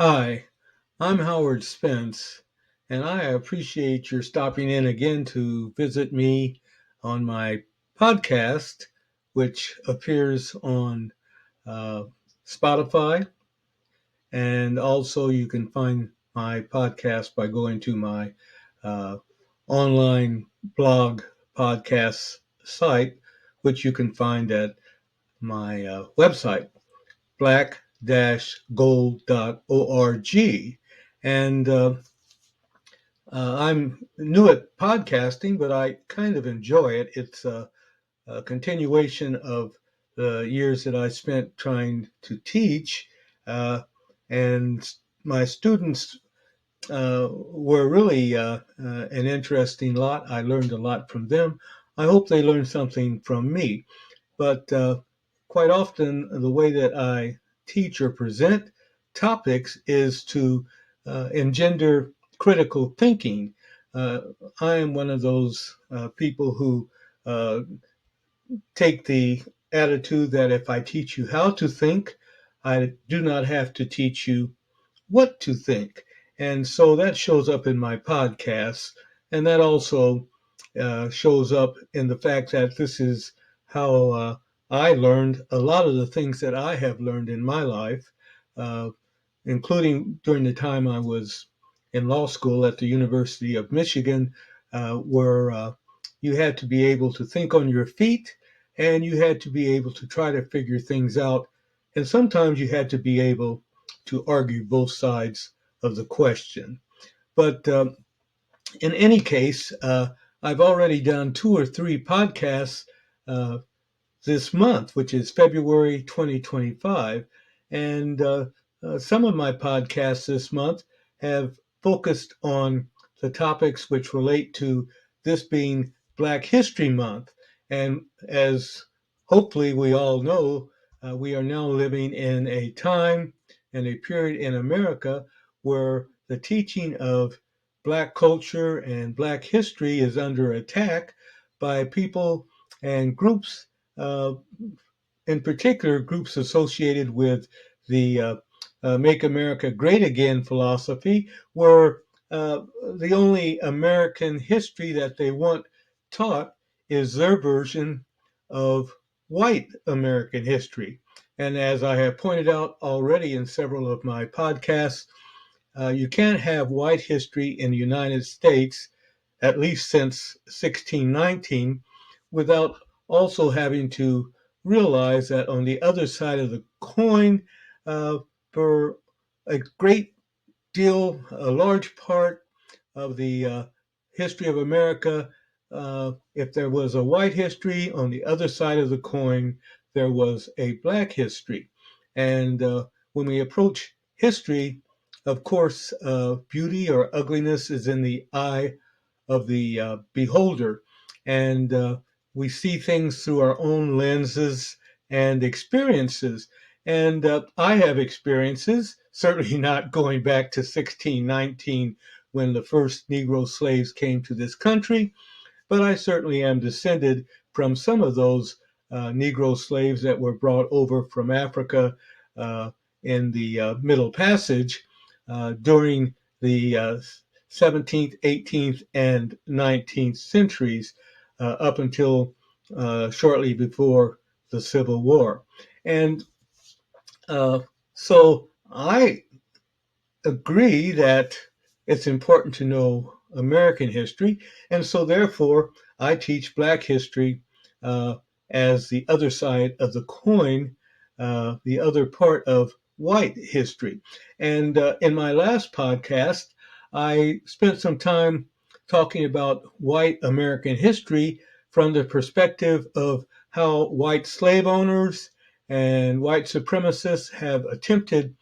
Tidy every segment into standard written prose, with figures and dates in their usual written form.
Hi, I'm Howard Spence, and I appreciate your stopping in again to visit me on my podcast, which appears on uh, Spotify. And also, you can find my podcast by going to my uh, online blog podcast site, which you can find at my website, black-gold.org. And I'm new at podcasting, but I kind of enjoy it. It's a continuation of the years that I spent trying to teach. And my students were really an interesting lot. I learned a lot from them. I hope they learned something from me. But quite often, the way that I teach or present topics is to engender critical thinking. Uh, I am one of those people who uh, take the attitude that if I teach you how to think, I do not have to teach you what to think. And so that shows up in my podcasts. And that also shows up in the fact that this is how I learned a lot of the things that I have learned in my life, uh, including during the time I was in law school at the University of Michigan, where you had to be able to think on your feet and you had to be able to try to figure things out. And sometimes you had to be able to argue both sides of the question. But in any case, I've already done 2 or 3 podcasts uh, this month, which is February 2025. And some of my podcasts this month have focused on the topics which relate to this being Black History Month. And as hopefully we all know, we are now living in a time and a period in America where the teaching of Black culture and Black history is under attack by people and groups, uh, in particular, groups associated with the Make America Great Again philosophy, where the only American history that they want taught is their version of white American history. And as I have pointed out already in several of my podcasts, you can't have white history in the United States, at least since 1619, without also having to realize that on the other side of the coin, for a great deal, a large part of the history of America, if there was a white history, on the other side of the coin, there was a black history. And when we approach history, of course, beauty or ugliness is in the eye of the beholder. And we see things through our own lenses and experiences. And I have experiences, certainly not going back to 1619 when the first Negro slaves came to this country, but I certainly am descended from some of those Negro slaves that were brought over from Africa uh, in the Middle Passage during the 17th, 18th, and 19th centuries up until shortly before the Civil War. And uh, so I agree that it's important to know American history, and so therefore I teach Black history uh, as the other side of the coin, the other part of white history. And in my last podcast, I spent some time talking about white American history from the perspective of how white slave owners and white supremacists have attempted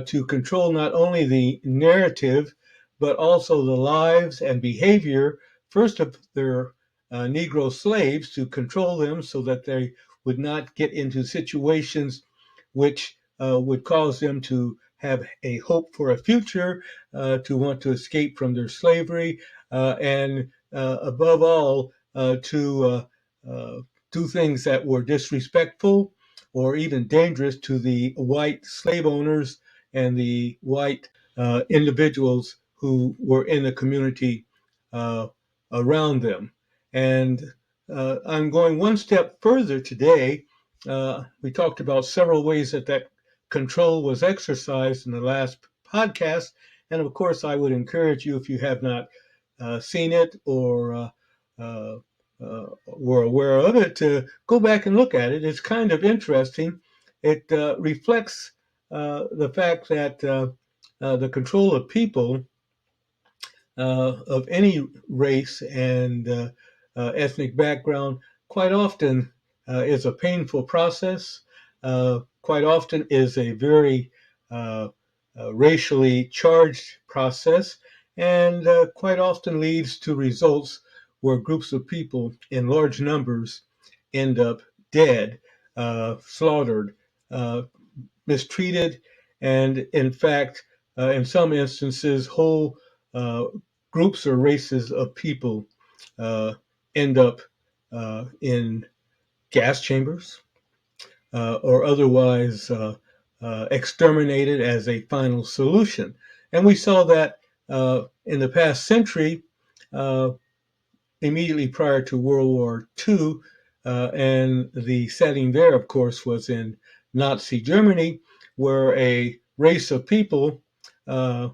to control not only the narrative, but also the lives and behavior, first of their Negro slaves, to control them so that they would not get into situations which would cause them to have a hope for a future, to want to escape from their slavery, and above all, to do things that were disrespectful or even dangerous to the white slave owners and the white individuals who were in the community around them. And I'm going one step further today. We talked about several ways that control was exercised in the last podcast. And of course, I would encourage you, if you have not seen it or were aware of it, to go back and look at it. It's kind of interesting. It reflects the fact that the control of people of any race and ethnic background quite often is a painful process, quite often is a very racially charged process, and quite often leads to results where groups of people in large numbers end up dead, slaughtered, mistreated, and in fact, in some instances, whole groups or races of people end up in gas chambers or otherwise exterminated as a final solution. And we saw that in the past century, immediately prior to World War II, and the setting there, of course, was in Nazi Germany, where a race of people, uh,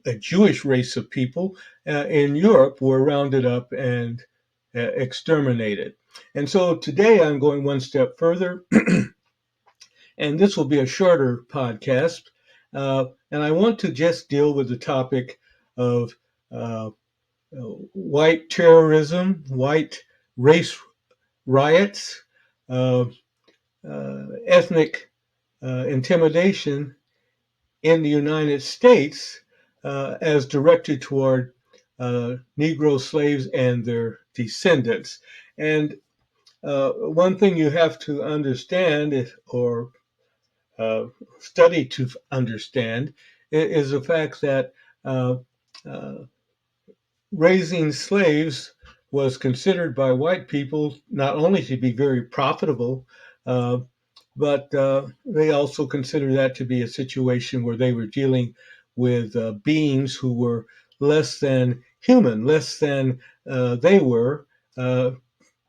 a Jewish race of people in Europe, were rounded up and exterminated. And so today I'm going one step further, and this will be a shorter podcast. And I want to just deal with the topic of white terrorism, white race riots, uh, ethnic intimidation in the United States as directed toward Negro slaves and their descendants. And one thing you have to understand or study to understand is the fact that uh, raising slaves was considered by white people not only to be very profitable, uh, but they also considered that to be a situation where they were dealing with beings who were less than human, less than they were, uh,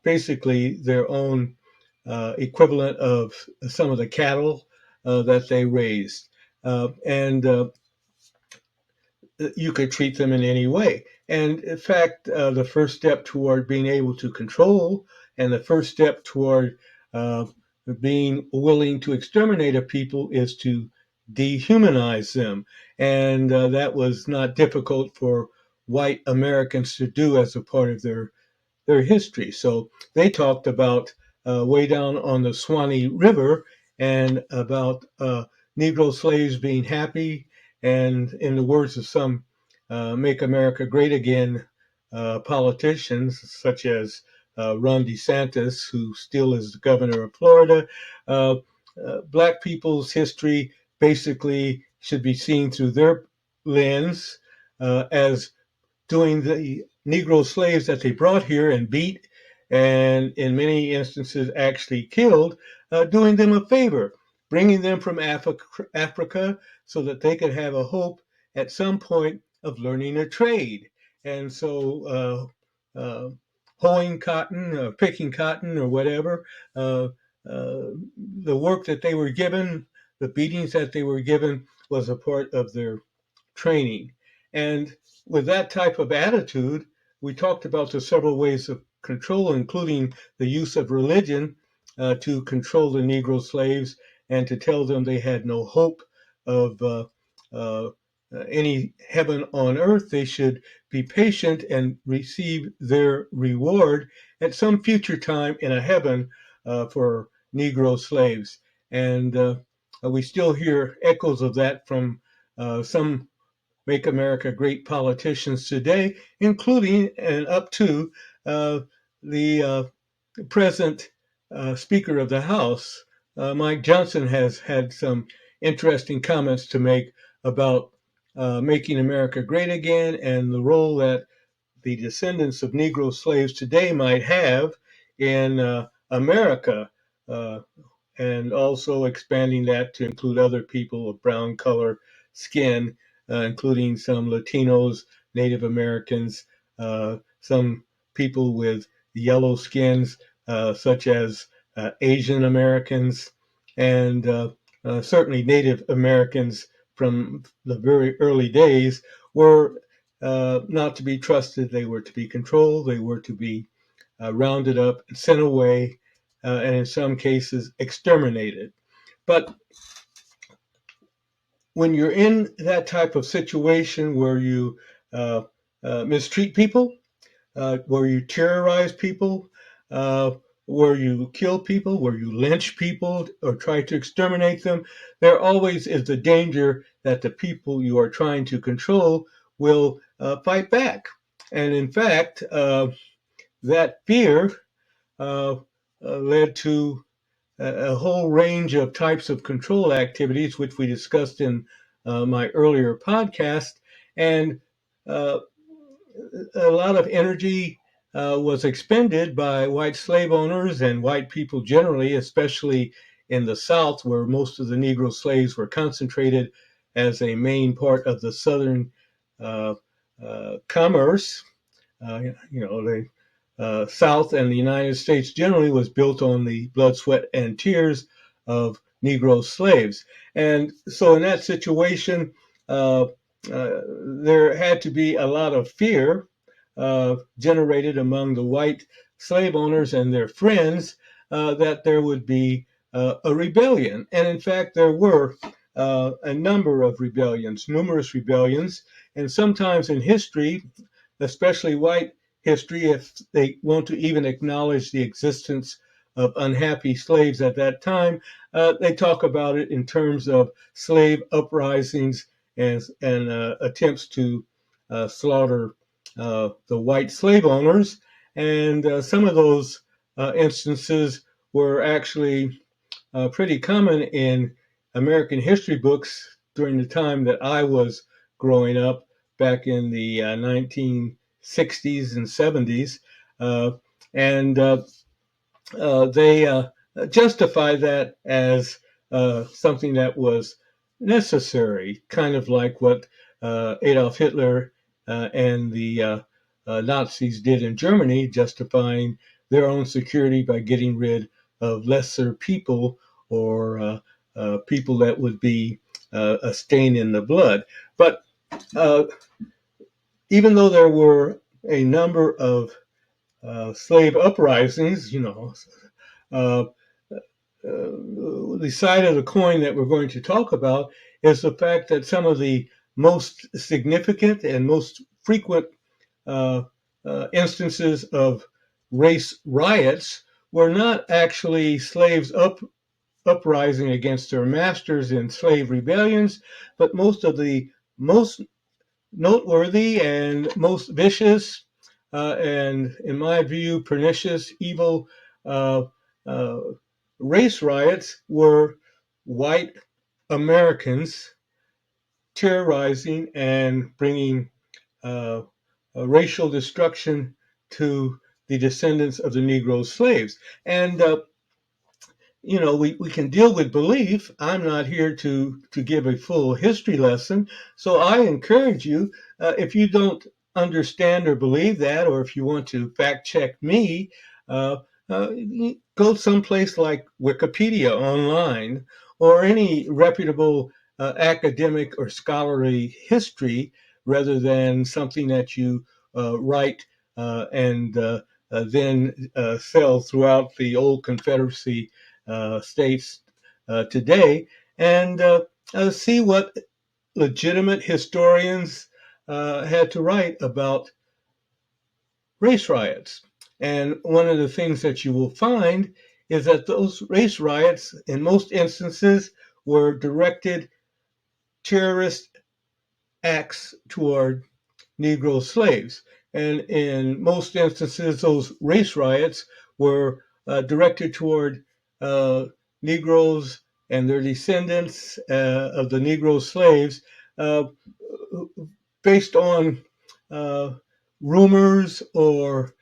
basically their own equivalent of some of the cattle that they raised. And You could treat them in any way. And in fact, the first step toward being able to control and the first step toward uh, being willing to exterminate a people is to dehumanize them. And that was not difficult for white Americans to do as a part of their history. So they talked about way down on the Swanee River and about Negro slaves being happy, and in the words of some Make America Great Again politicians, such as Ron DeSantis, who still is the governor of Florida, uh, black people's history basically should be seen through their lens as doing the Negro slaves that they brought here and beat, and in many instances actually killed, doing them a favor, bringing them from Africa so that they could have a hope at some point of learning a trade. And so, hoeing cotton, or picking cotton, or whatever, uh, the work that they were given, the beatings that they were given, was a part of their training. And with that type of attitude, we talked about the several ways of control, including the use of religion to control the Negro slaves and to tell them they had no hope of uh, any heaven on earth. They should be patient and receive their reward at some future time in a heaven for Negro slaves. And we still hear echoes of that from some Make America Great politicians today, including and up to uh, the present Speaker of the House. Mike Johnson has had some interesting comments to make about making America great again and the role that the descendants of Negro slaves today might have in America. Uh, and also expanding that to include other people of brown color skin, including some Latinos, Native Americans, some people with yellow skins, such as Asian Americans, and certainly Native Americans from the very early days were not to be trusted. They were to be controlled. They were to be rounded up, sent away, and in some cases exterminated. But when you're in that type of situation where you mistreat people, where you terrorize people, uh, where you kill people, where you lynch people or try to exterminate them, there always is the danger that the people you are trying to control will fight back. And in fact, that fear led to a whole range of types of control activities, which we discussed in my earlier podcast. And uh, a lot of energy was expended by white slave owners and white people generally, especially in the South, where most of the Negro slaves were concentrated as a main part of the Southern uh, commerce. The South and the United States generally was built on the blood, sweat, and tears of Negro slaves. And so, in that situation, uh, there had to be a lot of fear generated among the white slave owners and their friends that there would be a rebellion. And in fact, there were a number of rebellions, numerous rebellions, and sometimes in history, especially white history, if they want to even acknowledge the existence of unhappy slaves at that time, they talk about it in terms of slave uprisings and attempts to slaughter the white slave owners. And some of those instances were actually pretty common in American history books during the time that I was growing up back in the 1960s and 70s. Uh, and they justify that as something that was necessary, kind of like what Adolf Hitler and the Nazis did in Germany, justifying their own security by getting rid of lesser people or people that would be a stain in the blood. But uh, even though there were a number of slave uprisings, uh, the side of the coin that we're going to talk about is the fact that some of the most significant and most frequent uh, instances of race riots were not actually slaves uprising against their masters in slave rebellions, but most of the most noteworthy and most vicious and, in my view, pernicious, evil uh, uh, race riots were white Americans terrorizing and bringing uh, racial destruction to the descendants of the Negro slaves. And we can deal with belief. I'm not here to give a full history lesson. So I encourage you, if you don't understand or believe that, or if you want to fact check me, uh, uh, go someplace like Wikipedia online or any reputable academic or scholarly history rather than something that you write and then sell throughout the old Confederacy states today, and see what legitimate historians had to write about race riots. And one of the things that you will find is that those race riots, in most instances, were directed terrorist acts toward Negro slaves. And in most instances, those race riots were directed toward uh, Negroes and their descendants of the Negro slaves uh, based on uh, rumors or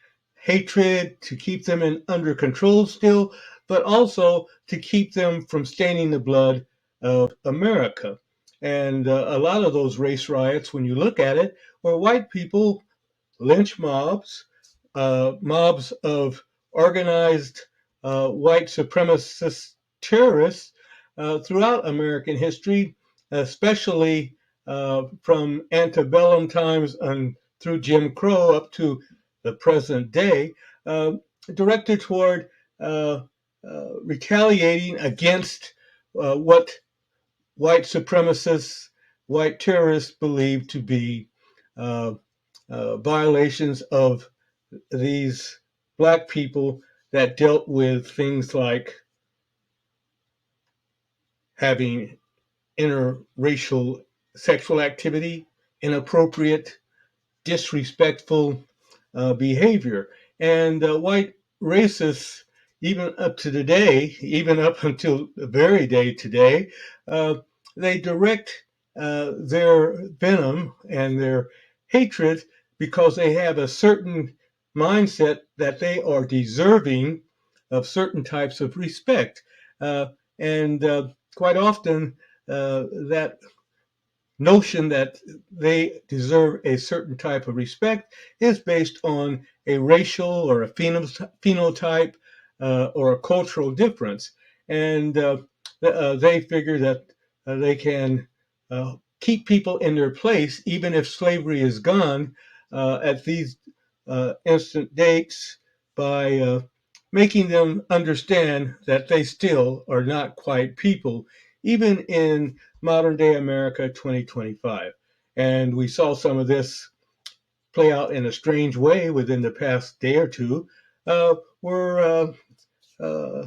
hatred to keep them under control still, but also to keep them from staining the blood of America. And a lot of those race riots, when you look at it, were white people, lynch mobs, mobs of organized white supremacist terrorists throughout American history, especially from antebellum times and through Jim Crow up to the present day, uh, directed toward retaliating against what white supremacists, white terrorists believe to be uh, violations of these black people that dealt with things like having interracial sexual activity, inappropriate, disrespectful behavior. And white racists, even up to today, even up until the very day today, uh, they direct their venom and their hatred because they have a certain mindset that they are deserving of certain types of respect. Uh, and quite often, that notion that they deserve a certain type of respect is based on a racial or a phenotype or a cultural difference. And they figure that they can keep people in their place even if slavery is gone at these instant dates by making them understand that they still are not quite people, even in modern day America 2025. And we saw some of this play out in a strange way within the past day or two, where uh,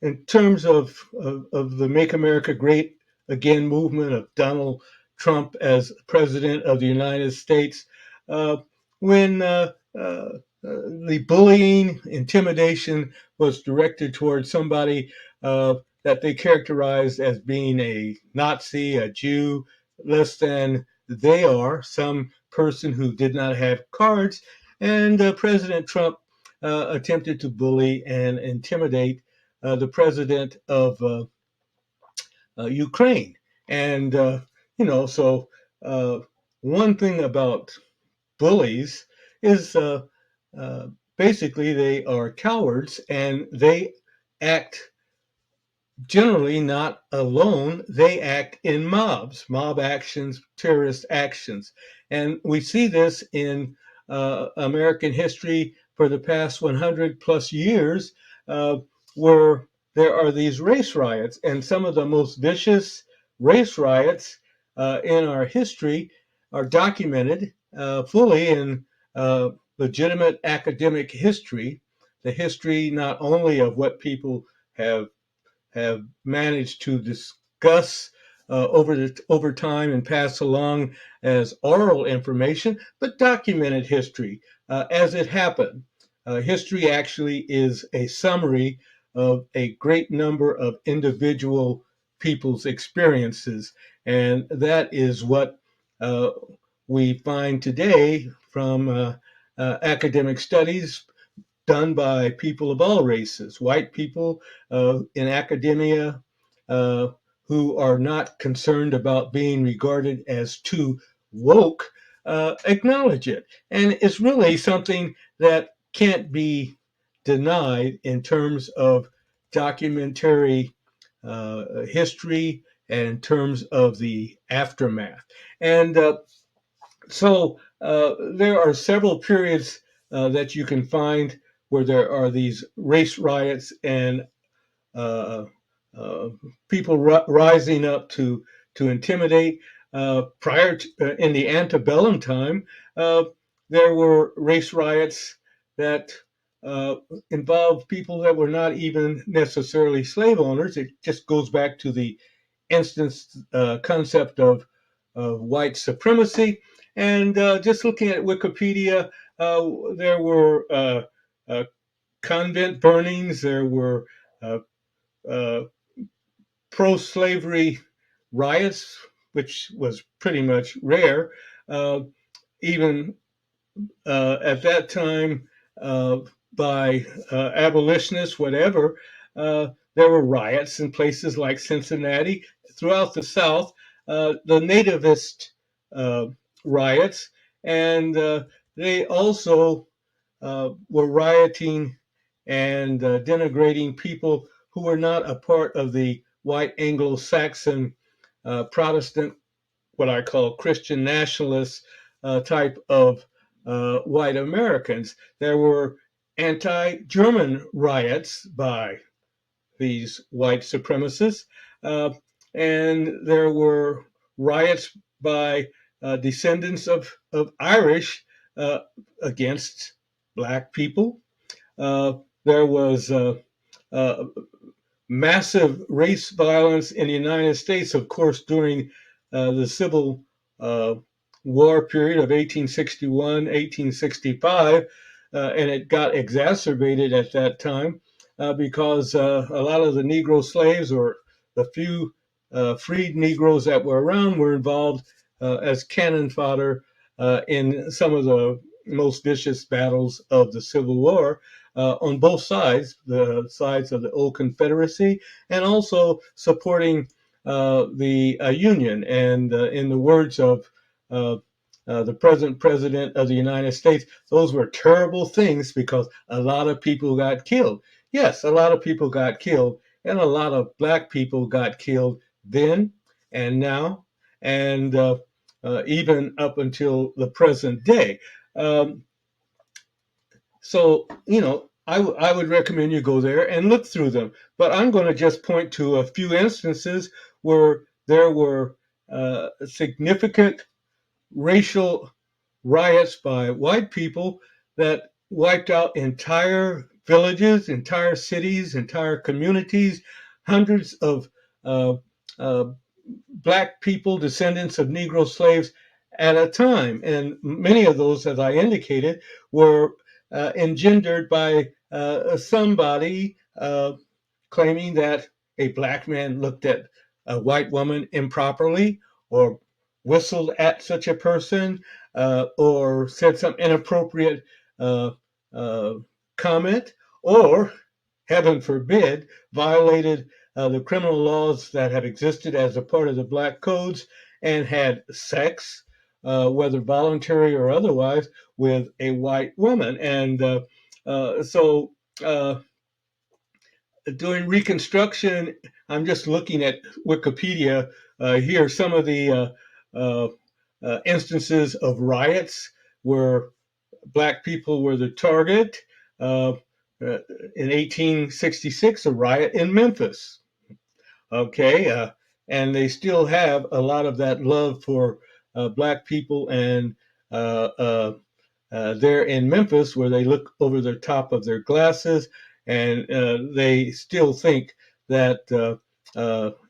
in terms of the Make America Great Again movement of Donald Trump as president of the United States, uh, when the bullying, intimidation was directed towards somebody that they characterized as being a Nazi, a Jew, less than they are, some person who did not have cards. And President Trump attempted to bully and intimidate the president of Ukraine. And, so uh, one thing about bullies is uh, basically they are cowards and they act generally not alone. They act in mobs, mob actions, terrorist actions. And we see this in American history for the past 100 plus years, uh, where there are these race riots. And some of the most vicious race riots in our history are documented fully in legitimate academic history, the history not only of what people have managed to discuss over time and pass along as oral information, but documented history as it happened. History actually is a summary of a great number of individual people's experiences, and that is what uh, we find today from academic studies done by people of all races, white people in academia uh, who are not concerned about being regarded as too woke, acknowledge it. And it's really something that can't be denied in terms of documentary history and in terms of the aftermath. And there are several periods that you can find where there are these race riots and uh, uh, people rising up to intimidate. Prior to, in the antebellum time, uh, there were race riots that uh, involved people that were not even necessarily slave owners. It just goes back to the instance concept of white supremacy. And just looking at Wikipedia, there were convent burnings, there were uh, uh, pro slavery riots, which was pretty much rare. Uh, Even at that time, by abolitionists, whatever. there were riots in places like Cincinnati, throughout the South, the nativist riots, and they also were rioting and denigrating people who were not a part of the white Anglo-Saxon Protestant, what I call Christian nationalist type of white Americans. There were anti-German riots by these white supremacists, uh, and there were riots by descendants of Irish uh, against black people. There was uh, massive race violence in the United States, of course, during the Civil uh, War period of 1861, 1865, and it got exacerbated at that time because a lot of the Negro slaves, or the few freed Negroes that were around, were involved as cannon fodder in some of the most vicious battles of the Civil War on both sides, the sides of the old Confederacy, and also supporting the Union. And in the words of uh, the present president of the United States, those were terrible things because a lot of people got killed. Yes, a lot of people got killed, and a lot of black people got killed then and now, and even up until the present day. Um, so, I would recommend you go there and look through them. But I'm going to just point to a few instances where there were significant racial riots by white people that wiped out entire villages, entire cities, entire communities, hundreds of uh, uh, black people, descendants of Negro slaves at a time. And many of those, as I indicated, were engendered by somebody claiming that a black man looked at a white woman improperly, or whistled at such a person, or said some inappropriate uh, uh, comment, or, heaven forbid, violated the criminal laws that have existed as a part of the black codes and had sex, whether voluntary or otherwise, with a white woman. And so during Reconstruction, I'm just looking at Wikipedia here, some of the uh, instances of riots where black people were the target. Uh, in 1866, a riot in Memphis. Okay, and they still have a lot of that love for black people, and uh, uh, there in Memphis, where they look over the top of their glasses, and they still think that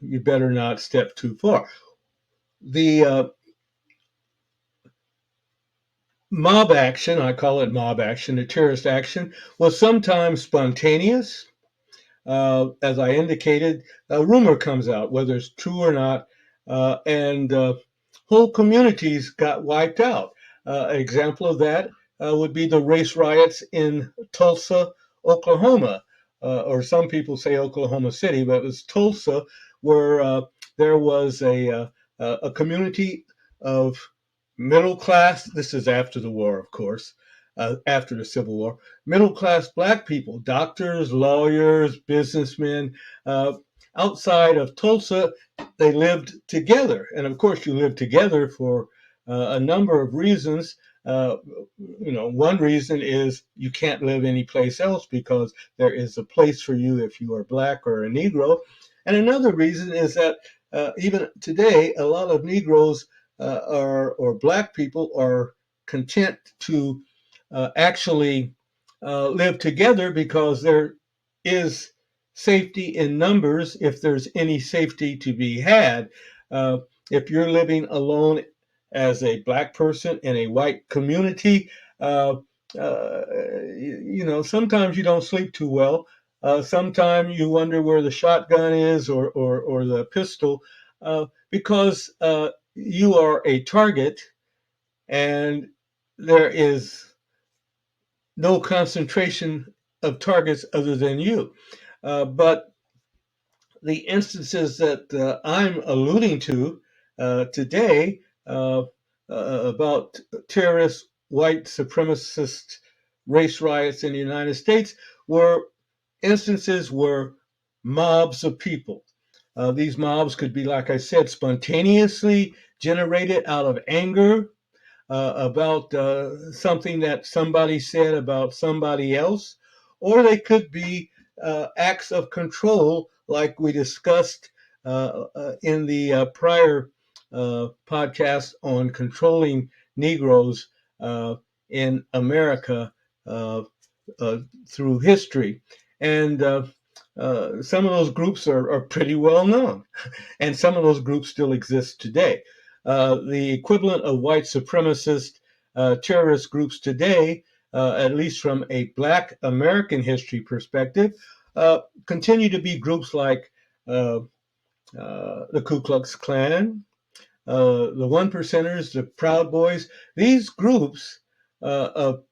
you better not step too far. The mob action, I call it mob action, the terrorist action, was sometimes spontaneous. As I indicated, a rumor comes out, whether it's true or not, and whole communities got wiped out. An example of that would be the race riots in Tulsa, Oklahoma, or some people say Oklahoma City, but it was Tulsa, where there was a community of middle class. This is after the war, of course, after the Civil War. Middle class black people, doctors, lawyers, businessmen. Uh, Outside of Tulsa, they lived together. And of course, you live together for a number of reasons. Uh, one reason is you can't live anyplace else because there is a place for you if you are black or a Negro. And another reason is that even today, a lot of Negroes or black people are content to actually live together because there is safety in numbers if there's any safety to be had. Uh, if you're living alone as a black person in a white community, uh, sometimes you don't sleep too well. Sometimes you wonder where the shotgun is, or the pistol, because you are a target, and there is no concentration of targets other than you. But the instances that I'm alluding to today about terrorist white supremacist race riots in the United States were instances where mobs of people. These mobs could be, like I said, spontaneously generated out of anger about something that somebody said about somebody else, or they could be acts of control, like we discussed in the prior podcast on controlling Negroes in America uh, through history. And some of those groups are pretty well known, and some of those groups still exist today. The equivalent of white supremacist terrorist groups today, at least from a Black American history perspective, continue to be groups like the Ku Klux Klan, the One Percenters, the Proud Boys. These groups of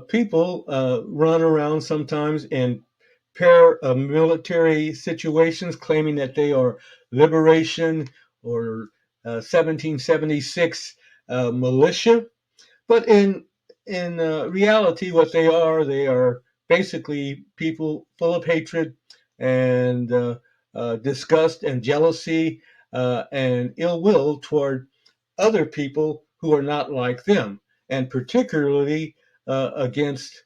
people run around sometimes in paramilitary situations, claiming that they are liberation or 1776 militia. But in reality, what they are basically people full of hatred and disgust and jealousy and ill will toward other people who are not like them, and particularly against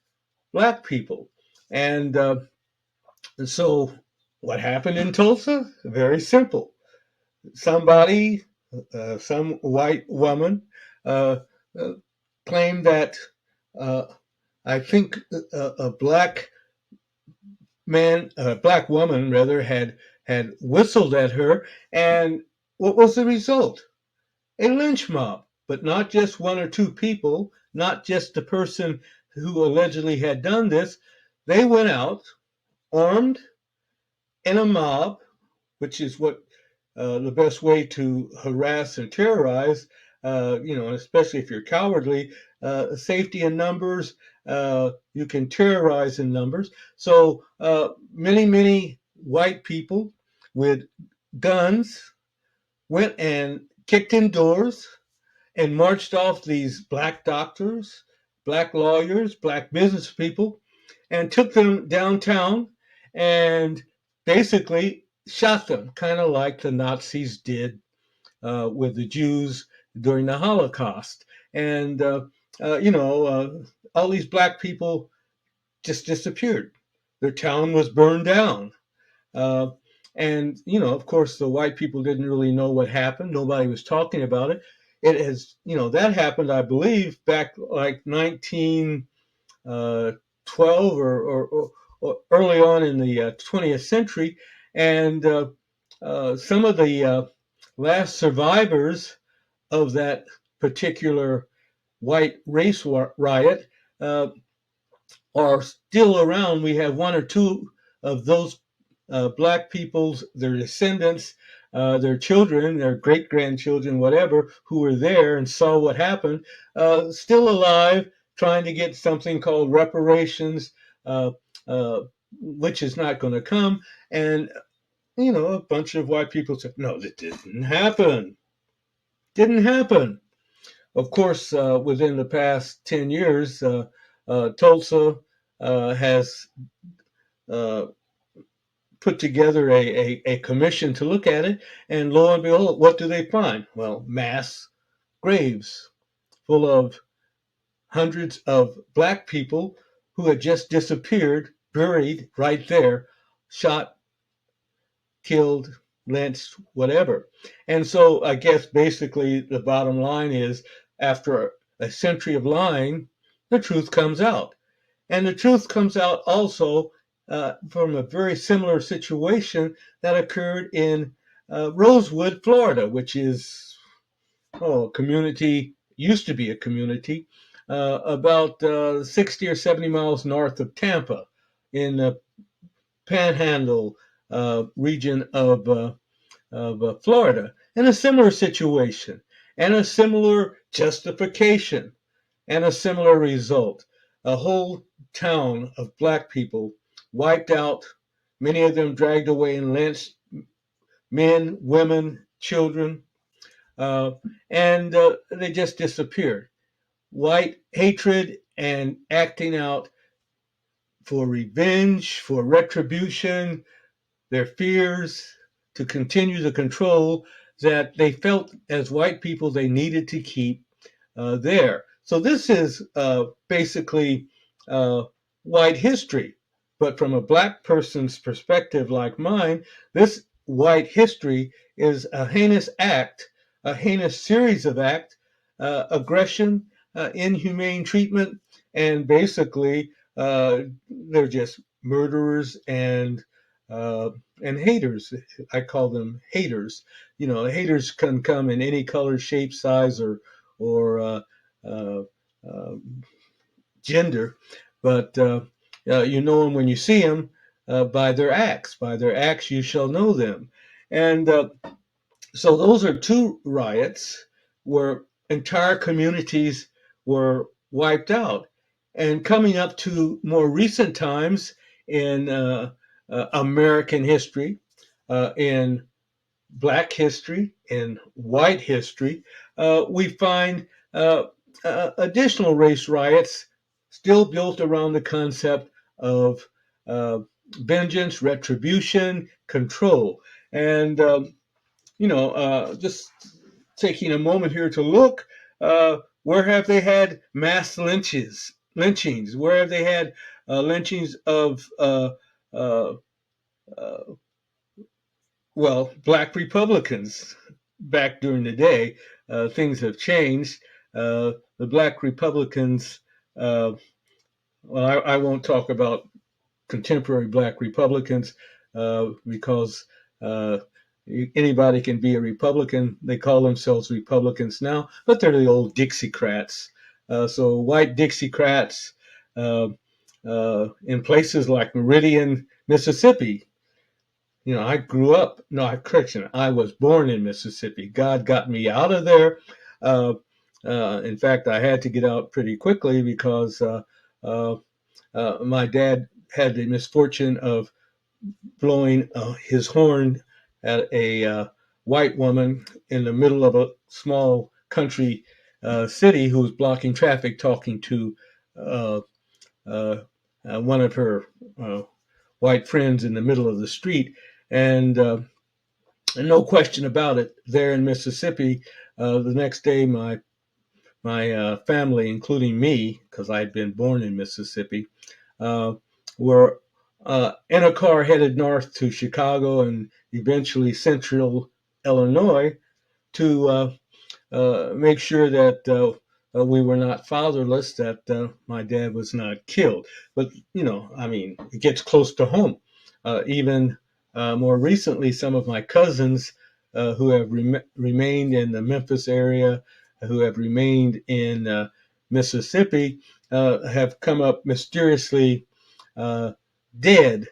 Black people. And so, what happened in Tulsa? Very simple. Somebody, some white woman, uh, uh, claimed that uh, I think a black man, a black woman rather, had whistled at her, and what was the result? A lynch mob, but not just one or two people, not just the person who allegedly had done this. They went out armed in a mob, which is what the best way to harass and terrorize, especially if you're cowardly. Safety in numbers, you can terrorize in numbers. So many white people with guns went and kicked in doors and marched off these Black doctors, Black lawyers, Black business people, and took them downtown and basically shot them, kind of like the Nazis did with the Jews during the Holocaust. And, all these Black people just disappeared. Their town was burned down. Uh, and, of course, the white people didn't really know what happened. Nobody was talking about it. It has, that happened, I believe, back like 1912 or early on in the 20th century. And some of the last survivors of that particular white race riot uh, are still around. We have one or two of those Black peoples, their descendants, their children, their great grandchildren, whatever, who were there and saw what happened, still alive, trying to get something called reparations, uh, uh, which is not going to come. And, a bunch of white people said, no, that didn't happen. Didn't happen. Of course, within the past 10 years, Tulsa has uh, put together a commission to look at it, and lo and behold, what do they find? Well, mass graves full of hundreds of Black people who had just disappeared, buried right there, shot, killed, lynched, whatever. And so I guess basically the bottom line is after a century of lying, the truth comes out. And the truth comes out also from a very similar situation that occurred in Rosewood, Florida, which is a community, used to be a community, about 60 or 70 miles north of Tampa in the panhandle region of Florida, in a similar situation and a similar justification and a similar result. A whole town of Black people wiped out, many of them dragged away and lynched, men, women, children, uh, and they just disappeared. White hatred and acting out for revenge, for retribution, their fears, to continue the control that they felt as white people they needed to keep there. So this is basically uh, white history. But from a black person's perspective like mine, this white history is a heinous act, a heinous series of acts, aggression, inhumane treatment, and basically they're just murderers and haters. I call them haters. You know, haters can come in any color, shape, size, or uh, uh, gender, but you know them when you see them by their acts. By their acts, you shall know them. And so those are two riots where entire communities were wiped out. And coming up to more recent times in American history, in Black history and white history, we find additional race riots still built around the concept of uh, vengeance, retribution, control. And, just taking a moment here to look, where have they had mass lynchings? Where have they had lynchings of uh, uh, black Republicans back during the day? Things have changed. The black Republicans, uh, I won't talk about contemporary black Republicans because anybody can be a Republican. They call themselves Republicans now, but they're the old Dixiecrats. So white Dixiecrats in places like Meridian, Mississippi. You know, I grew up, no, correction, I was born in Mississippi. God got me out of there. In fact, I had to get out pretty quickly because uh, my dad had the misfortune of blowing his horn at a white woman in the middle of a small country city who was blocking traffic, talking to uh, uh, one of her uh, white friends in the middle of the street. And no question about it, there in Mississippi, the next day, my family, including me, because I had been born in Mississippi, uh, were in a car headed north to Chicago and eventually central Illinois to make sure that we were not fatherless, that my dad was not killed. But, I mean, it gets close to home. Even more recently, some of my cousins who have remained in the Memphis area, who have remained in Mississippi, have come up mysteriously uh, dead,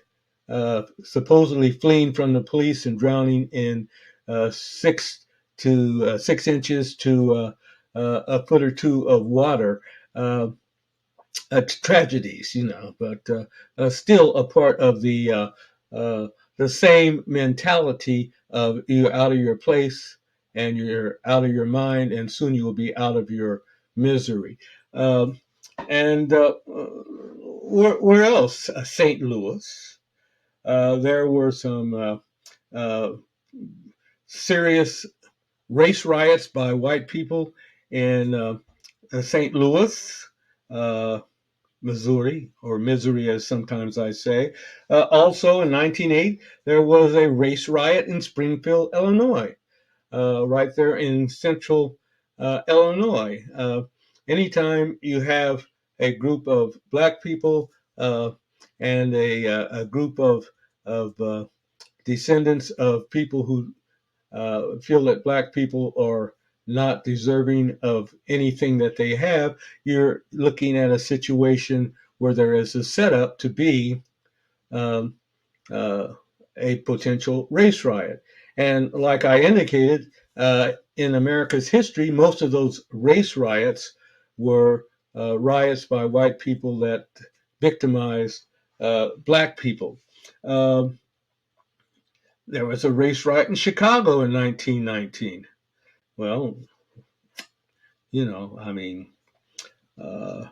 supposedly fleeing from the police and drowning in 6 inches to a foot or two of water. Uh, Tragedies, but still a part of uh, the same mentality of you're out of your place and you're out of your mind, and soon you will be out of your misery. Um, and where else? St. Louis. There were some uh, serious race riots by white people in St. Louis, uh, Missouri, or Missouri as sometimes I say. Also in 1908, there was a race riot in Springfield, Illinois, right there in central Illinois. Anytime you have a group of black people and a group of descendants of people who feel that black people are not deserving of anything that they have, you're looking at a situation where there is a setup to be um, uh, a potential race riot. And like I indicated, in America's history, most of those race riots were riots by white people that victimized black people. There was a race riot in Chicago in 1919. Well, I mean, uh,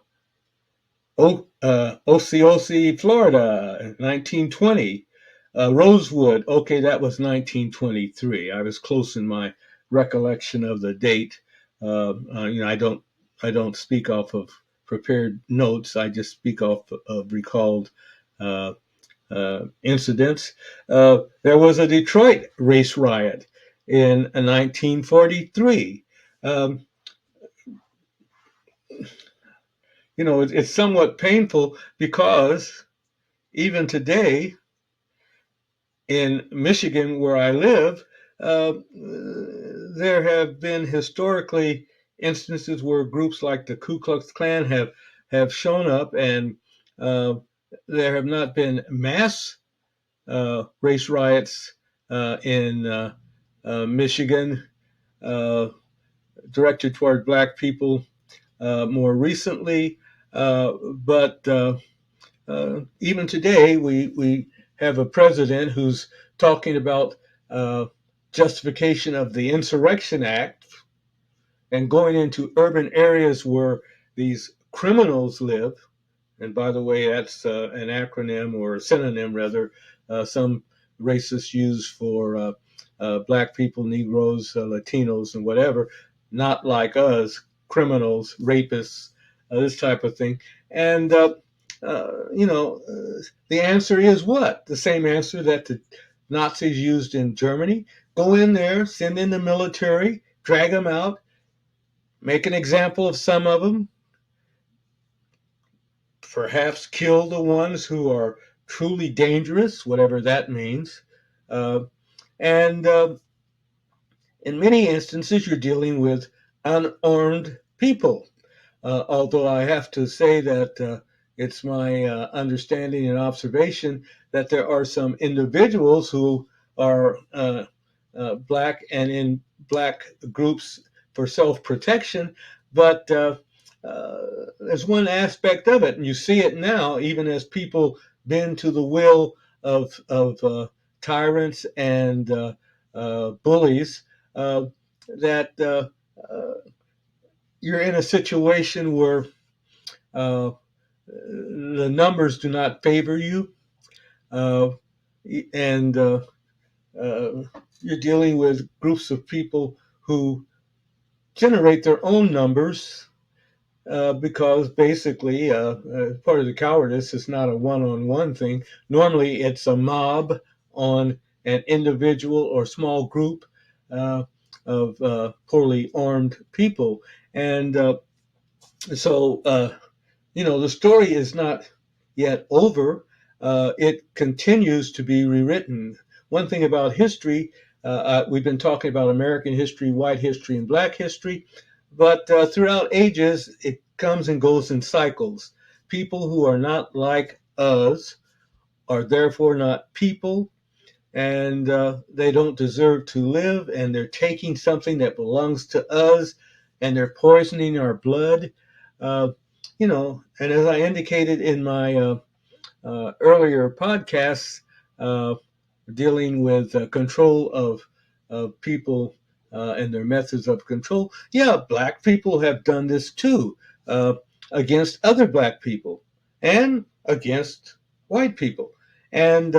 Osceola, Florida, 1920. Rosewood, okay, that was 1923. I was close in my recollection of the date. I don't speak off of prepared notes. I just speak off of recalled uh, incidents. There was a Detroit race riot in 1943. Um, it's somewhat painful because even today in Michigan, where I live, there have been historically instances where groups like the Ku Klux Klan have shown up, and uh, there have not been mass race riots in Michigan directed toward black people more recently, but even today, we have a president who's talking about uh, justification of the Insurrection Act and going into urban areas where these criminals live. And by the way, that's an acronym or a synonym, rather, some racists use for black people, Negroes, Latinos, and whatever, not like us, criminals, rapists, this type of thing. And, the answer is what? The same answer that the Nazis used in Germany. Go in there, send in the military, drag them out, make an example of some of them, perhaps kill the ones who are truly dangerous, whatever that means. Uh, and in many instances, you're dealing with unarmed people. Although I have to say that it's my understanding and observation that there are some individuals who are black and in black groups for self-protection, but there's one aspect of it, and you see it now, even as people bend to the will of tyrants and bullies, uh, that you're in a situation where uh, the numbers do not favor you, uh, and uh, you're dealing with groups of people who generate their own numbers because basically part of the cowardice is not a one-on-one thing. Normally, it's a mob on an individual or small group of poorly armed people, and so the story is not yet over. It continues to be rewritten. One thing about history, we've been talking about American history, white history, and black history, but throughout ages, it comes and goes in cycles. People who are not like us are therefore not people, and they don't deserve to live, and they're taking something that belongs to us, and they're poisoning our blood. Uh, and as I indicated in my earlier podcasts, uh, dealing with control of people and their methods of control, yeah, black people have done this too uh, against other black people and against white people. And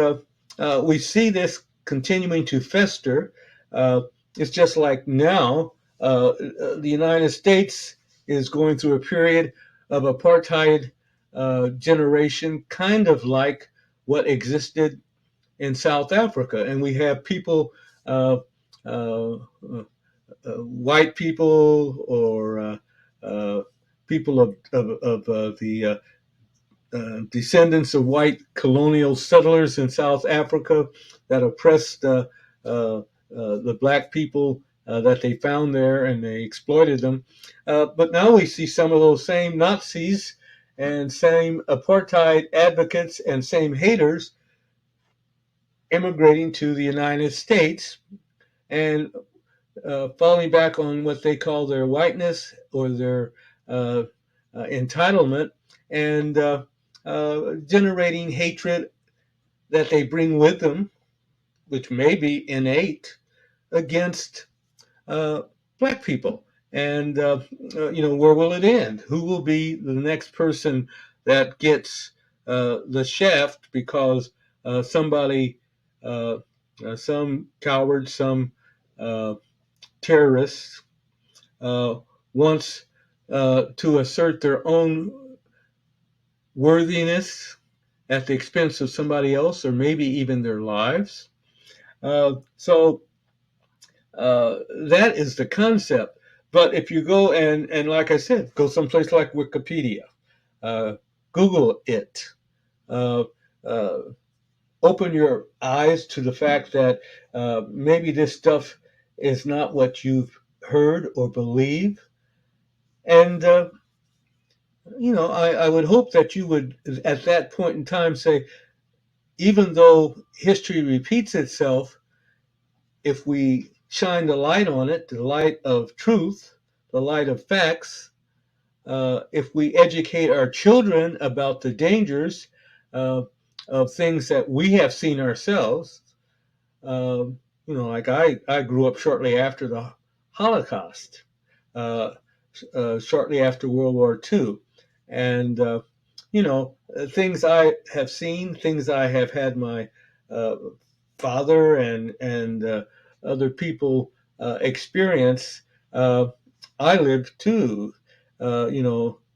we see this continuing to fester. It's just like now, the United States is going through a period of apartheid generation, kind of like what existed in South Africa. And we have people, uh, uh, white people or people of the descendants of white colonial settlers in South Africa that oppressed the black people that they found there, and they exploited them. But now we see some of those same Nazis and same apartheid advocates and same haters immigrating to the United States and falling back on what they call their whiteness or their uh, entitlement, and generating hatred that they bring with them, which may be innate, against uh, black people. And, where will it end? Who will be the next person that gets the shaft because somebody, uh, some coward, some uh, terrorist uh, wants to assert their own worthiness at the expense of somebody else, or maybe even their lives? So that is the concept. But if you go and like I said, go someplace like Wikipedia, uh, Google it, uh, uh, open your eyes to the fact that maybe this stuff is not what you've heard or believe. And, I would hope that you would, at that point in time, say, even though history repeats itself, if we shine the light on it, the light of truth, the light of facts, if we educate our children about the dangers uh, of things that we have seen ourselves, uh, like I grew up shortly after the Holocaust, uh, shortly after World War II. And, things I have seen, things I have had my uh, father and other people experience, uh, I lived too.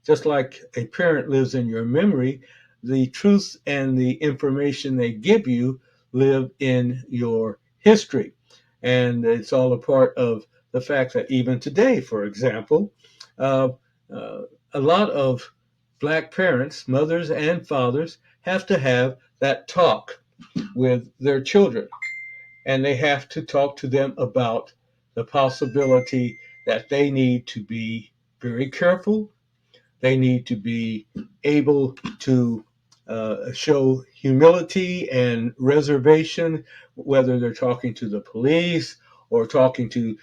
Just like a parent lives in your memory, the truth and the information they give you live in your history. And it's all a part of the fact that even today, for example, uh, uh, a lot of black parents, mothers and fathers, have to have that talk with their children. And they have to talk to them about the possibility that they need to be very careful. They need to be able to show humility and reservation, whether they're talking to the police or talking to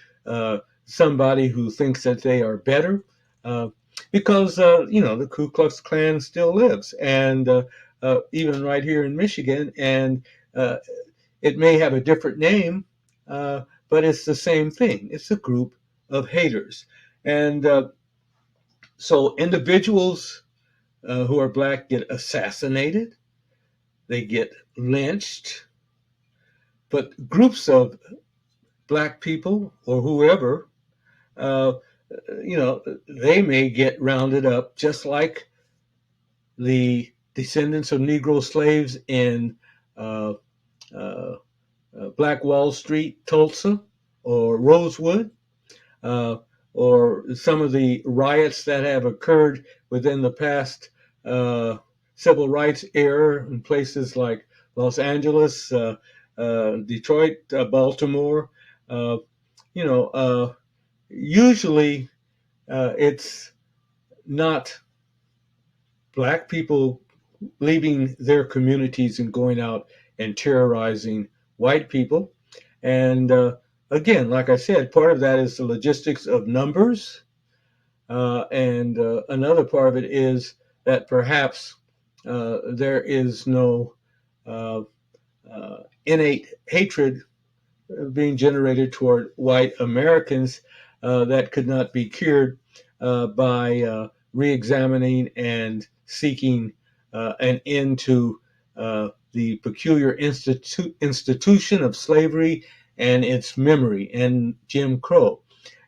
somebody who thinks that they are better. Uh, because, the Ku Klux Klan still lives, and even right here in Michigan, and uh, it may have a different name, but it's the same thing. It's a group of haters. And so individuals who are black get assassinated, they get lynched, but groups of black people or whoever, uh, they may get rounded up just like the descendants of Negro slaves in uh, uh, Black Wall Street, Tulsa, or Rosewood, uh, or some of the riots that have occurred within the past civil rights era in places like Los Angeles, Detroit, Baltimore. Uh, you know, uh, Usually it's not black people leaving their communities and going out and terrorizing white people. And again, like I said, part of that is the logistics of numbers. And another part of it is that perhaps there is no innate hatred being generated toward white Americans that could not be cured by re-examining and seeking an end to the peculiar institution of slavery and its memory and Jim Crow.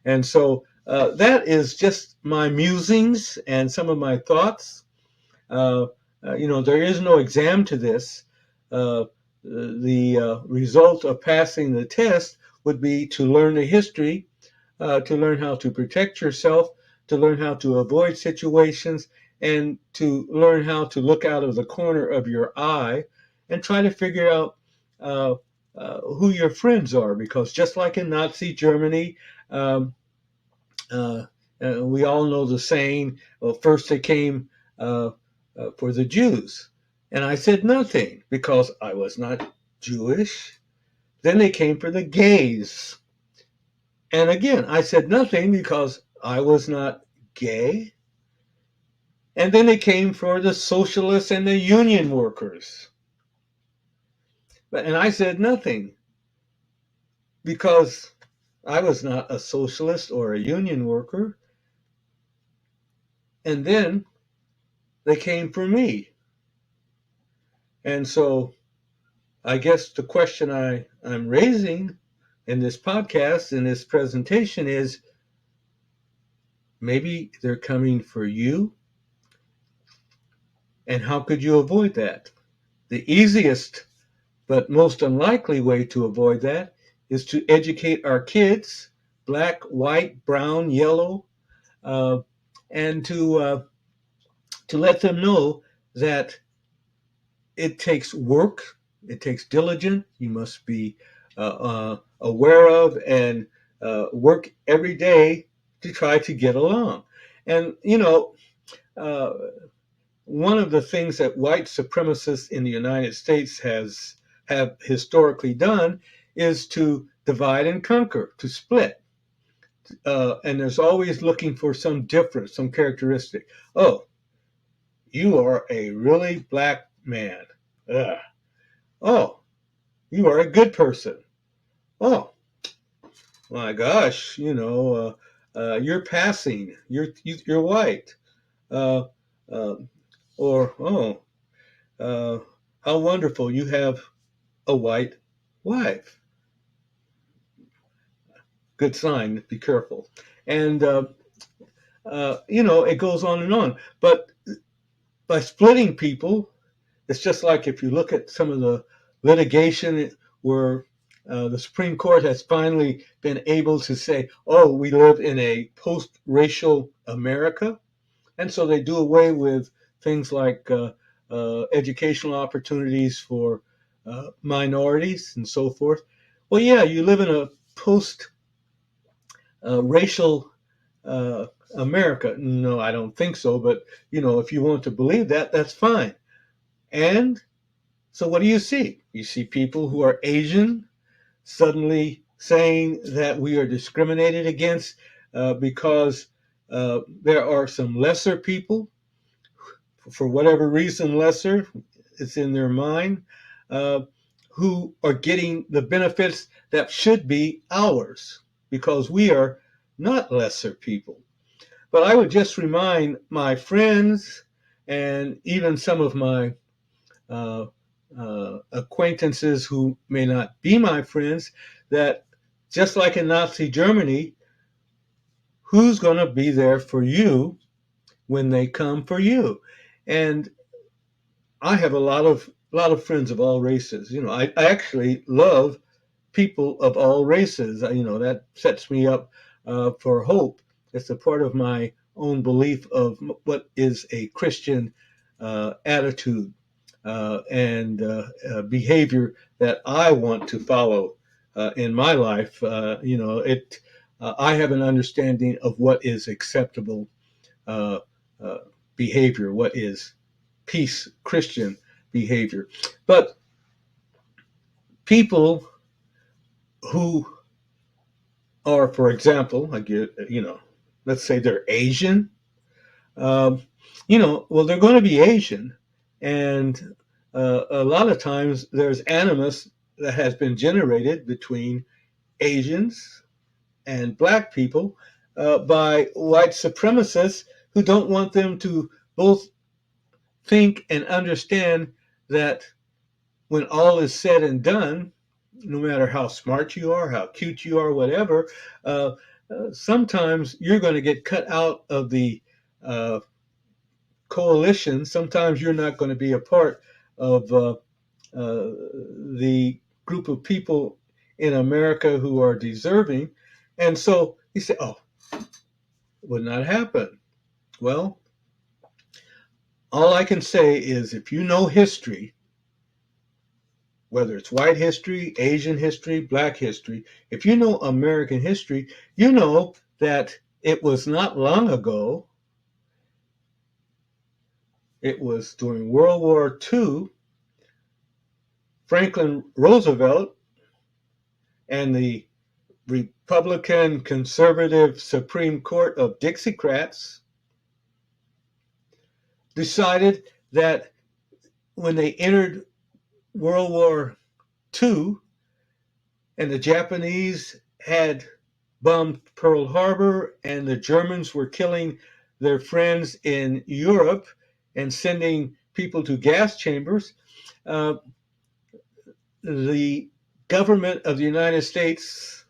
And so that is just my musings and some of my thoughts. Uh, there is no exam to this. The result of passing the test would be to learn the history, to learn how to protect yourself, to learn how to avoid situations, and to learn how to look out of the corner of your eye and try to figure out who your friends are. Because just like in Nazi Germany, um, uh, we all know the saying, well, first they came uh, for the Jews. And I said nothing because I was not Jewish. Then they came for the gays. And again, I said nothing because I was not gay. And then they came for the socialists and the union workers. And I said nothing because I was not a socialist or a union worker. And then they came for me. And so I guess the question I'm raising in this podcast, in this presentation, is maybe they're coming for you. And how could you avoid that? The easiest but most unlikely way to avoid that is to educate our kids, black, white, brown, yellow, uh, and to let them know that it takes work, it takes diligence. You must be aware of and work every day to try to get along. And uh, one of the things that white supremacists in the United States have historically done is to divide and conquer, to split. And there's always looking for some difference, some characteristic. Oh, you are a really black man. Ugh. Oh, you are a good person. Oh, my gosh, you're passing. You're white. Uh, uh, or uh, how wonderful you have a white wife. Good sign. Be careful. And it goes on and on. But by splitting people, it's just like if you look at some of the litigation where the Supreme Court has finally been able to say, oh, we live in a post-racial America. And so they do away with things like educational opportunities for minorities and so forth. Well, yeah, you live in a post-racial America. No, I don't think so. But, if you want to believe that, that's fine. And so what do you see? You see people who are Asian suddenly saying that we are discriminated against because there are some lesser people, for whatever reason lesser, it's in their mind, uh, who are getting the benefits that should be ours because we are not lesser people. But I would just remind my friends and even some of my acquaintances who may not be my friends that just like in Nazi Germany, who's going to be there for you when they come for you? And I have a lot of friends of all races. I actually love people of all races. That sets me up for hope. It's a part of my own belief of what is a Christian attitude and behavior that I want to follow in my life. I have an understanding of what is acceptable uh, uh, behavior, what is peace Christian behavior. But people who are, for example, let's say they're Asian, um, well, they're going to be Asian. And a lot of times there's animus that has been generated between Asians and black people by white supremacists who don't want them to both think and understand that when all is said and done, no matter how smart you are, how cute you are, whatever, sometimes you're going to get cut out of the uh, coalition. Sometimes you're not going to be a part of the group of people in America who are deserving. And so you say, oh, would not happen. Well, all I can say is if you know history, whether it's white history, Asian history, black history, if you know American history, you know that it was not long ago, it was during World War II, Franklin Roosevelt and the Republican conservative Supreme Court of Dixiecrats decided that when they entered World War II, and the Japanese had bombed Pearl Harbor, and the Germans were killing their friends in Europe and sending people to gas chambers, uh, the government of the United States,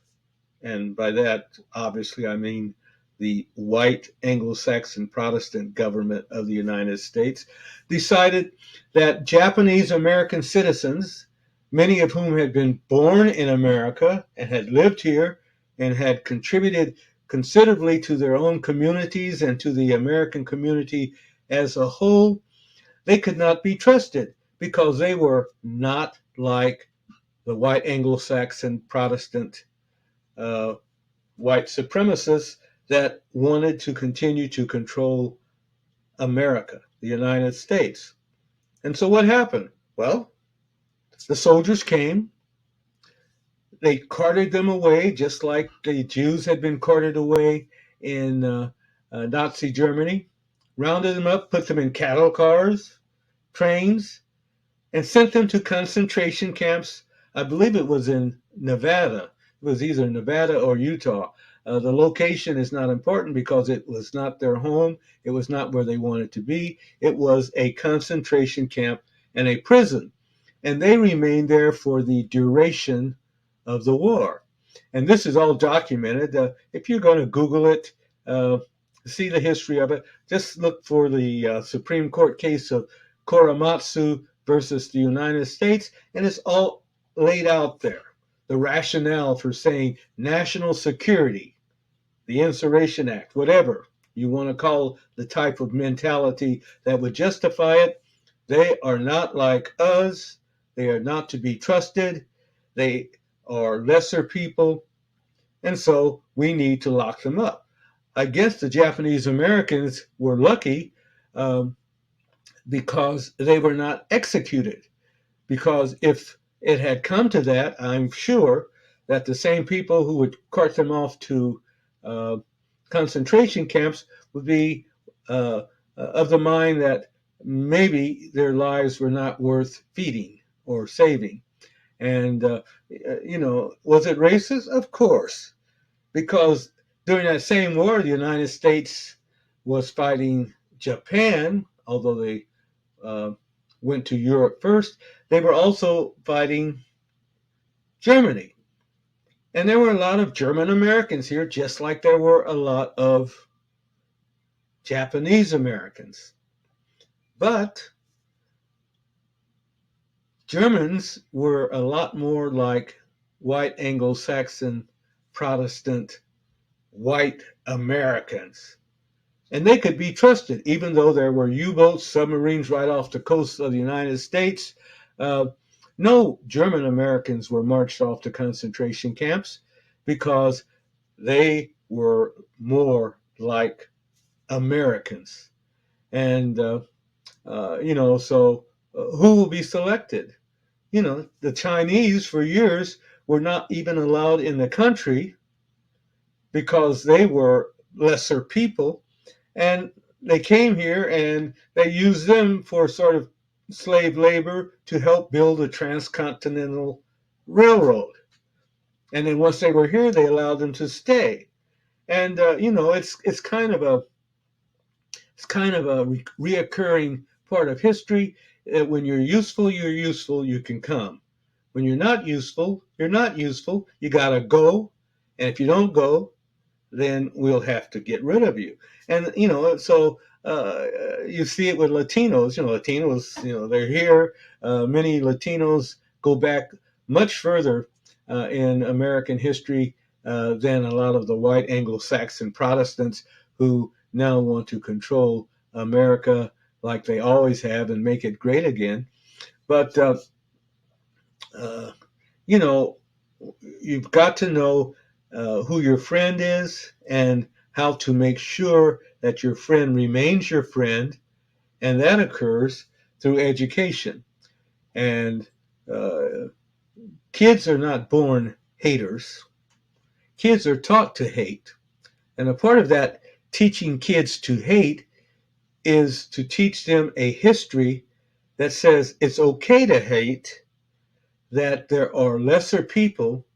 and by that, obviously, I mean the white Anglo-Saxon Protestant government of the United States, decided that Japanese American citizens, many of whom had been born in America and had lived here and had contributed considerably to their own communities and to the American community as a whole, they could not be trusted because they were not like the white Anglo-Saxon Protestant white supremacists that wanted to continue to control America, the United States. And so what happened? Well, the soldiers came, they carted them away, just like the Jews had been carted away in Nazi Germany, rounded them up, put them in cattle cars, trains, and sent them to concentration camps. I believe it was in Nevada. It was either Nevada or Utah. The location is not important because it was not their home. It was not where they wanted to be. It was a concentration camp and a prison. And they remained there for the duration of the war. And this is all documented. If you're going to Google it, see the history of it, just look for the Supreme Court case of Korematsu versus the United States, and it's all laid out there. The rationale for saying national security, the Insurrection Act, whatever you want to call the type of mentality that would justify it, they are not like us. They are not to be trusted. They are lesser people, and so we need to lock them up. I guess the Japanese Americans were lucky because they were not executed. Because if it had come to that, I'm sure that the same people who would cart them off to concentration camps would be of the mind that maybe their lives were not worth feeding or saving. And, was it racist? Of course, because during that same war, the United States was fighting Japan, although they went to Europe first. They were also fighting Germany. And there were a lot of German Americans here, just like there were a lot of Japanese Americans. But Germans were a lot more like white Anglo-Saxon Protestant white Americans. And they could be trusted, even though there were U-boats, submarines right off the coast of the United States. No German Americans were marched off to concentration camps because they were more like Americans. And, so who will be selected? The Chinese for years were not even allowed in the country because they were lesser people. And they came here and they used them for sort of slave labor to help build a transcontinental railroad. And then once they were here, they allowed them to stay. And it's kind of a reoccurring part of history. When you're useful, you can come. When you're not useful, you're not useful. You gotta go. And if you don't go, then we'll have to get rid of you. And, so you see it with Latinos. Latinos, they're here. Many Latinos go back much further in American history than a lot of the white Anglo-Saxon Protestants who now want to control America like they always have and make it great again. But, you've got to know who your friend is and how to make sure that your friend remains your friend, and that occurs through education. And kids are not born haters. Kids are taught to hate. And a part of that teaching kids to hate is to teach them a history that says it's okay to hate, that there are lesser people,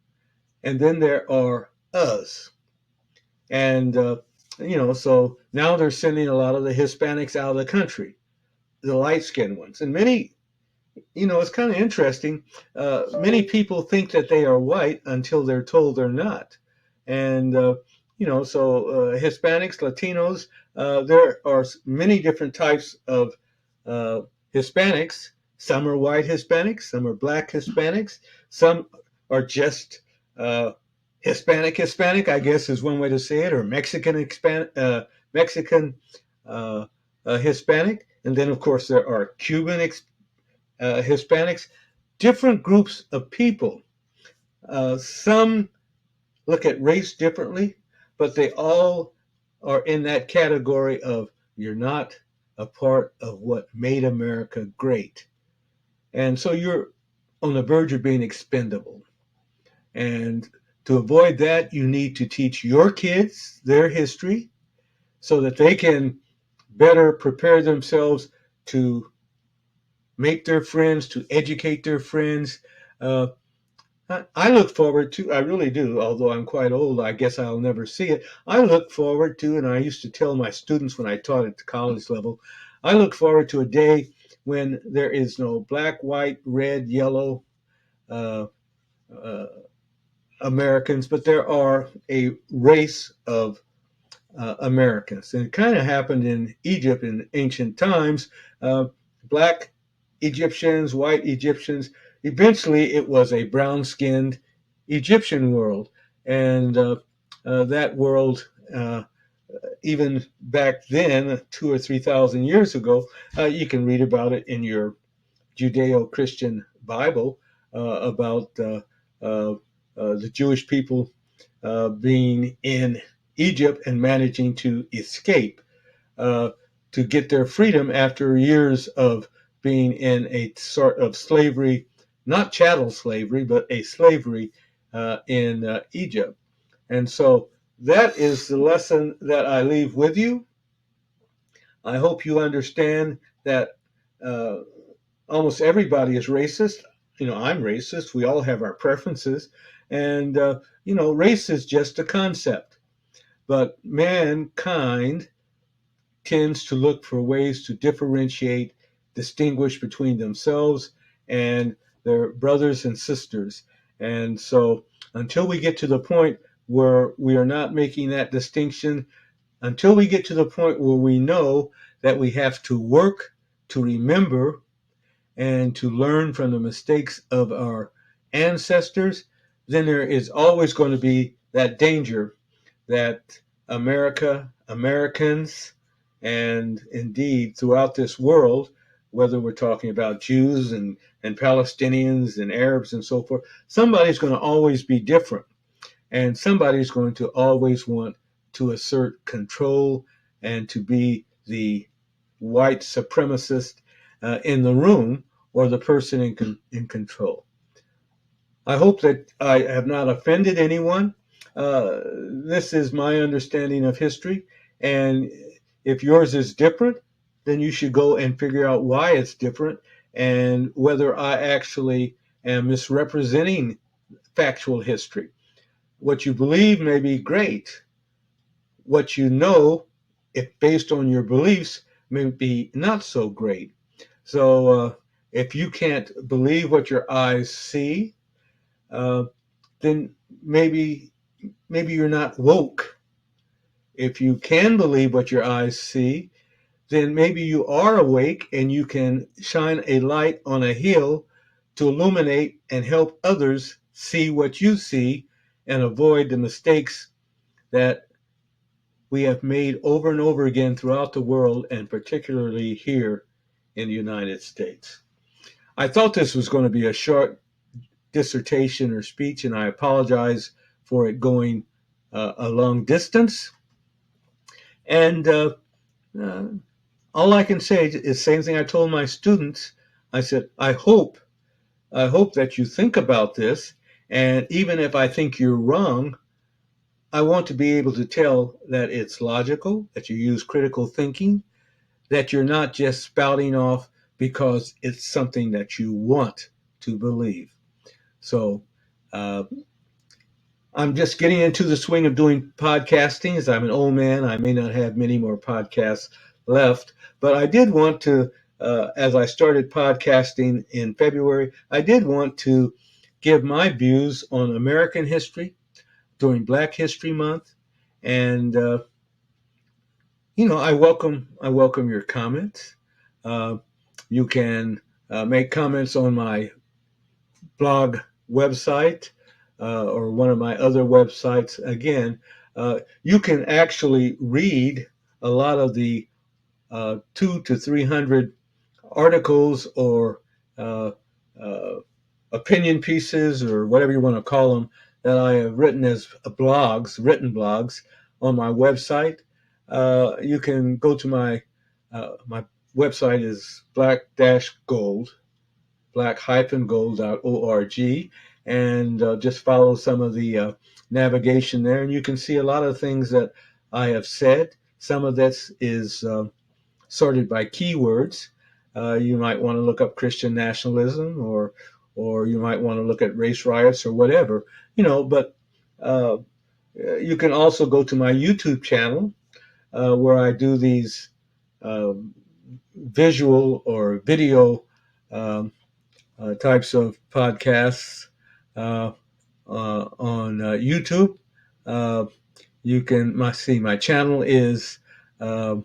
and then there are us. And, so now they're sending a lot of the Hispanics out of the country, the light skinned ones. And many, it's kind of interesting. Many people think that they are white until they're told they're not. And, Hispanics, Latinos, there are many different types of uh, Hispanics. Some are white Hispanics, some are black Hispanics, some are just Hispanic, I guess is one way to say it, or Mexican Hispanic. And then, of course, there are Cuban Hispanics, different groups of people. Some look at race differently, but they all are in that category of you're not a part of what made America great. And so you're on the verge of being expendable. And to avoid that, you need to teach your kids their history so that they can better prepare themselves to make their friends, to educate their friends. Uh, I look forward to, I really do, although I'm quite old, I guess I'll never see it. I look forward to, and I used to tell my students when I taught at the college level, I look forward to a day when there is no black, white, red, yellow uh, uh, Americans, but there are a race of Americans. And it kind of happened in Egypt in ancient times. Black Egyptians, white Egyptians. Eventually, it was a brown skinned Egyptian world. And that world, even back then, 2 or 3 thousand years ago, you can read about it in your Judeo Christian Bible about the Jewish people being in Egypt and managing to escape uh, to get their freedom after years of being in a sort of slavery, not chattel slavery, but a slavery in Egypt. And so that is the lesson that I leave with you. I hope you understand that uh, almost everybody is racist. I'm racist. We all have our preferences. And, race is just a concept. But mankind tends to look for ways to differentiate, distinguish between themselves and their brothers and sisters. And so until we get to the point where we are not making that distinction, until we get to the point where we know that we have to work to remember and to learn from the mistakes of our ancestors, then there is always going to be that danger that Americans, and indeed throughout this world, whether we're talking about Jews and Palestinians and Arabs and so forth, somebody's going to always be different. And somebody's going to always want to assert control and to be the white supremacist in the room or the person in control. I hope that I have not offended anyone. This is my understanding of history. And if yours is different, then you should go and figure out why it's different and whether I actually am misrepresenting factual history. What you believe may be great. What you know, if based on your beliefs, may be not so great. So if you can't believe what your eyes see, uh, then maybe you're not woke. If you can believe what your eyes see, then maybe you are awake and you can shine a light on a hill to illuminate and help others see what you see and avoid the mistakes that we have made over and over again throughout the world, and particularly here in the United States. I thought this was going to be a short dissertation or speech, and I apologize for it going a long distance. And uh, all I can say is the same thing I told my students. I said, I hope that you think about this, and even if I think you're wrong, I want to be able to tell that it's logical, that you use critical thinking, that you're not just spouting off because it's something that you want to believe. So I'm just getting into the swing of doing podcasting. As I'm an old man, I may not have many more podcasts left, but I did want to, as I started podcasting in February, I did want to give my views on American history during Black History Month, and I welcome your comments. Uh, you can make comments on my blog website or one of my other websites. Again, you can actually read a lot of the 200 to 300 articles or uh, uh, opinion pieces or whatever you want to call them that I have written as written blogs on my website. You can go to my website is black-gold.org, and just follow some of the navigation there, and you can see a lot of things that I have said. Some of this is sorted by keywords. You might want to look up Christian nationalism, or you might want to look at race riots or whatever, But uh, you can also go to my YouTube channel where I do these uh, visual or video um, types of podcasts on YouTube. Uh, you can see my channel is uh,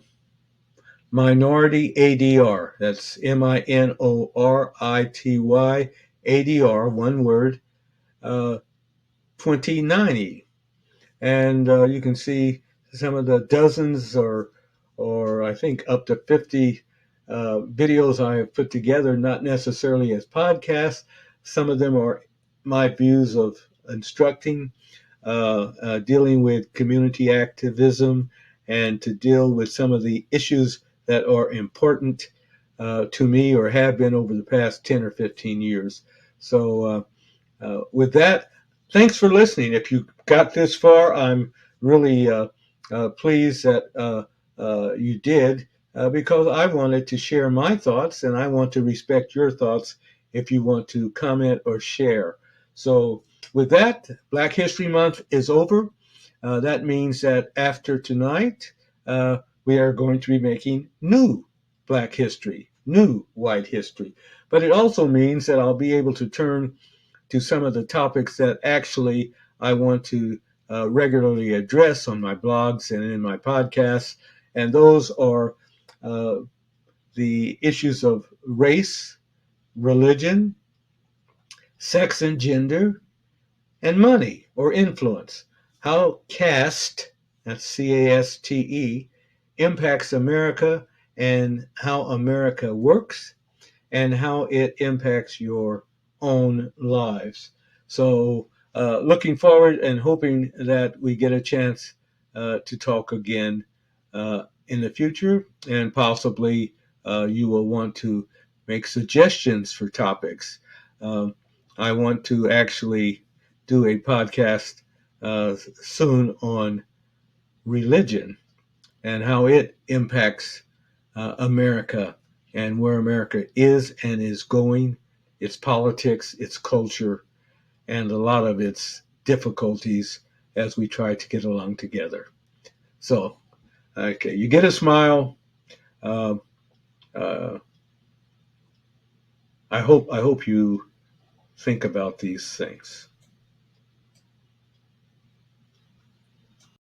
Minority ADR. That's MINORITY ADR, one word, 2090. And you can see some of the dozens or I think up to 50 videos I have put together, not necessarily as podcasts. Some of them are my views of instructing, dealing with community activism, and to deal with some of the issues that are important to me or have been over the past 10 or 15 years. So with that, thanks for listening. If you got this far, I'm really pleased that you did because I wanted to share my thoughts and I want to respect your thoughts if you want to comment or share. So, with that, Black History Month is over. That means that after tonight, we are going to be making new Black history, new white history. But it also means that I'll be able to turn to some of the topics that actually I want to regularly address on my blogs and in my podcasts. And those are uh, the issues of race, religion, sex and gender, and money or influence. How caste, that's CASTE, impacts America and how America works and how it impacts your own lives. So, looking forward and hoping that we get a chance to talk again in the future, and possibly you will want to make suggestions for topics. Um, I want to actually do a podcast soon on religion and how it impacts America and where America is and is going, its politics, its culture, and a lot of its difficulties as we try to get along together. So, okay, you get a smile. Uh, uh, I hope you think about these things.